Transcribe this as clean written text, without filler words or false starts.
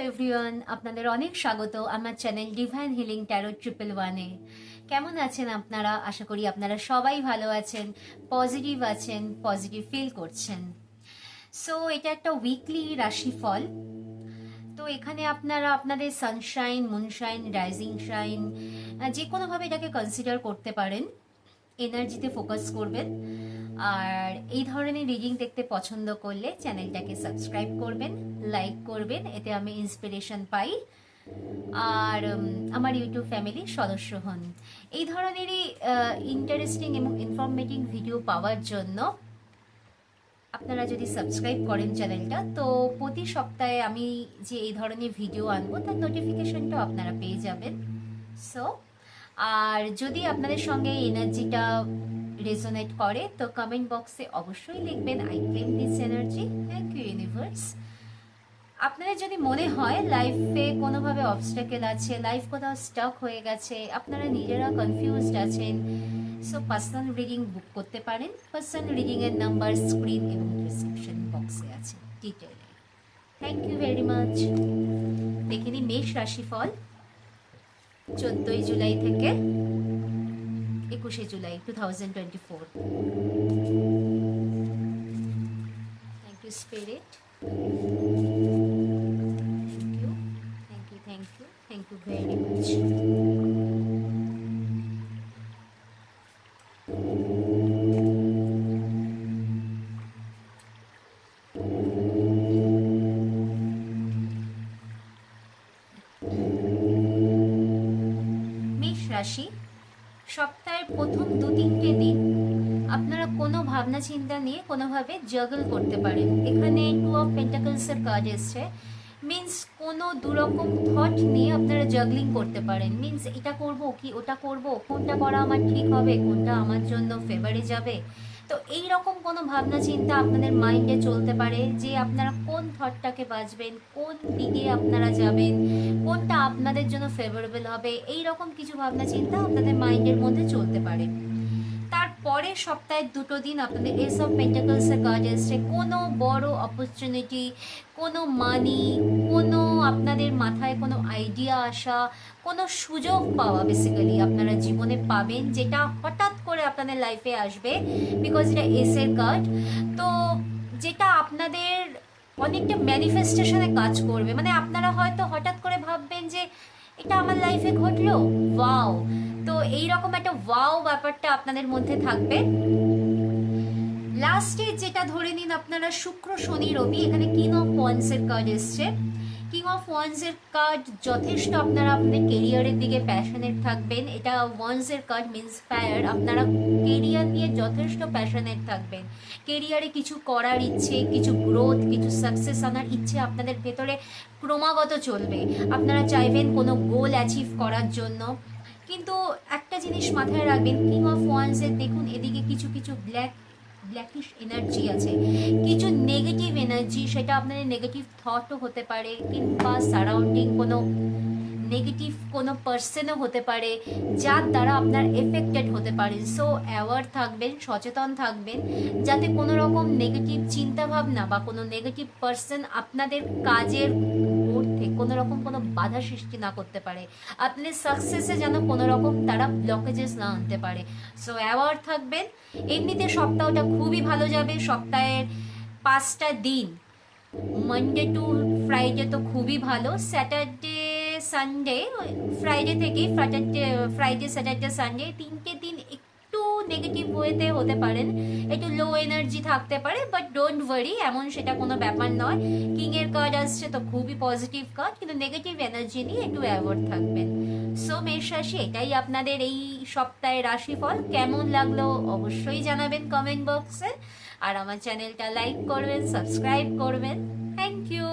Everyone, আপনাদের অনেক স্বাগত আমার চ্যানেল ডিভাইন হিলিং ট্যারো 111-এ। কেমন আছেন আপনারা? আশা করি আপনারা সবাই ভালো আছেন, পজিটিভ আছেন, পজিটিভ ফিল করছেন। সো এটা একটা উইকলি রাশিফল। তো এখানে আপনারা আপনাদের সানশাইন, মুনশাইন, রাইজিং শাইন যে কোনোভাবে এটাকে কনসিডার করতে পারেন। এনার্জিতে ফোকাস করবেন। আর এই ধরনের রিডিং দেখতে পছন্দ করলে চ্যানেলটাকে সাবস্ক্রাইব করবেন, লাইক করবেন, এতে আমি ইন্সপিরেশন পাই। আর আমার ইউটিউব ফ্যামিলির সদস্য হন। এই ধরনেরই ইন্টারেস্টিং এবং ইনফরমেটিভ ভিডিও পাওয়ার জন্য আপনারা যদি সাবস্ক্রাইব করেন চ্যানেলটা, তো প্রতি সপ্তাহে আমি যে এই ধরনের ভিডিও আনবো তার নোটিফিকেশনটাও আপনারা পেয়ে যাবেন। সো আর যদি আপনাদের সঙ্গে এনার্জিটা রেজোনেট করে তো কমেন্ট বক্সে অবশ্যই লিখবেন I claim this energy, thank you universe. আপনাদের যদি মনে হয় লাইফে কোনোভাবে অবস্টাকেল আছে, লাইফ কোথাও স্টাক হয়ে গেছে, আপনারা নিজেরা কনফিউজড আছেন, সো পার্সোনাল রিডিং বুক করতে পারেন। পার্সোনাল রিডিংয়ের নাম্বার স্ক্রিন এবং ডিসক্রিপশন বক্সে আছে ডিটেলে। Thank you very much. দেখে নিই মেষ রাশিফল 14 জুলাই থেকে 21 জুলাই 2024। Thank you spirit, thank you very much. মেষ রাশি, সপ্তাহের প্রথম 2-3টে দিন আপনারা কোনো ভাবনা চিন্তা নিয়ে কোনোভাবে জাগল করতে পারেন। এখানে 2 অফ পেন্টাকলসের কার্ড এসছে। মিন্স কোনো দুরকম থট নিয়ে আপনারা জাগলিং করতে পারেন। মিন্স এটা করব কি ওটা করব, কোনটা করা আমার ঠিক হবে, কোনটা আমার জন্য ফেভারে যাবে। তো এই রকম কোনো ভাবনা চিন্তা আপনাদের মাইন্ডে চলতে পারে যে আপনারা কোন থটটাকে বাঁচবেন, কোন দিকে আপনারা যাবেন, কোনটা আপনাদের জন্য ফেভারেবল হবে, এই রকম কিছু ভাবনা চিন্তা আপনাদের মাইন্ডের মধ্যে চলতে পারে। তারপরে সপ্তাহের 2টো দিন আপনাদের এস অফ পেন্টাকলসের কার্ড এসছে। কোনো বড় অপরচুনিটি, কোনো মানি, কোনো আপনাদের মাথায় কোনো আইডিয়া আসা, কোনো সুযোগ পাওয়া বেসিক্যালি আপনারা জীবনে পাবেন, যেটা হঠাৎ করে আপনাদের লাইফে আসবে, বিকজ এটা এসের কার্ড। তো যেটা আপনাদের অনেকটা ম্যানিফেস্টেশনে কাজ করবে। মানে আপনারা হয়তো হঠাৎ করে ভাববেন যে এটা আমার লাইফে ঘটলো, ওয়াও। তো এইরকম একটা ওয়াও ব্যাপারটা আপনাদের মধ্যে থাকবে। লাস্টে যেটা ধরে নিন আপনারা শুক্র, শনি, রবি, এখানে কিং অফ ওয়ান্সের কার্ড এসছে। কিং অফ ওয়ান্সের কার্ড যথেষ্ট আপনারা আপনাদের কেরিয়ারের দিকে প্যাশনেট থাকবেন। এটা ওয়ান্সের কার্ড মিন্স ফায়ার। আপনারা কেরিয়ার নিয়ে যথেষ্ট প্যাশনেট থাকবেন। কেরিয়ারে কিছু করার ইচ্ছে, কিছু গ্রোথ, কিছু সাকসেস আনার ইচ্ছে আপনাদের ভেতরে ক্রমাগত চলবে। আপনারা চাইবেন কোনো গোল অ্যাচিভ করার জন্য। কিন্তু একটা জিনিস মাথায় রাখবেন, কিং অফ ওয়ান্সের দেখুন এদিকে কিছু কিছু ব্ল্যাকিশ এনার্জি আছে, কিছু নেগেটিভ এনার্জি। সেটা আপনাদের নেগেটিভ থটও হতে পারে, কিংবা সারাউন্ডিং কোনো নেগেটিভ কোনো পার্সনও হতে পারে যার দ্বারা আপনার এফেক্টেড হতে পারে। সো অ্যাওয়ার থাকবেন, সচেতন থাকবেন, যাতে কোনো রকম নেগেটিভ চিন্তাভাবনা বা কোনো নেগেটিভ পার্সন আপনাদের কাজের মধ্যে কোনো রকম কোনো বাধা সৃষ্টি না করতে পারে। আপনাদের সাকসেসে যেন কোনো রকম তারা ব্লকেজেস না আনতে পারে। সো অ্যাওয়ার থাকবেন। এমনিতে সপ্তাহটা খুবই ভালো যাবে। সপ্তাহের 5টা দিন, মানডে টু ফ্রাইডে তো খুবই ভালো। স্যাটারডে, সানডে, ফ্রাইডে থেকে ফ্রাইডে, স্যাটারডে, সানডে 3টে দিন একটু নেগেটিভ ওয়েতে হতে পারেন, একটু লো এনার্জি থাকতে পারে, বাট ডোন্ট ওয়ারি, এমন সেটা কোনো ব্যাপার নয়। কিংয়ের কার্ড আসছে তো খুবই পজিটিভ কার্ড, কিন্তু নেগেটিভ এনার্জি নিয়ে একটু অ্যাভয়েড থাকবেন। সো মেষ রাশি, এটাই আপনাদের এই সপ্তাহের রাশিফল। কেমন লাগলো অবশ্যই জানাবেন কমেন্ট বক্সে। আর আমার চ্যানেলটা লাইক করবেন, সাবস্ক্রাইব করবেন। Thank you.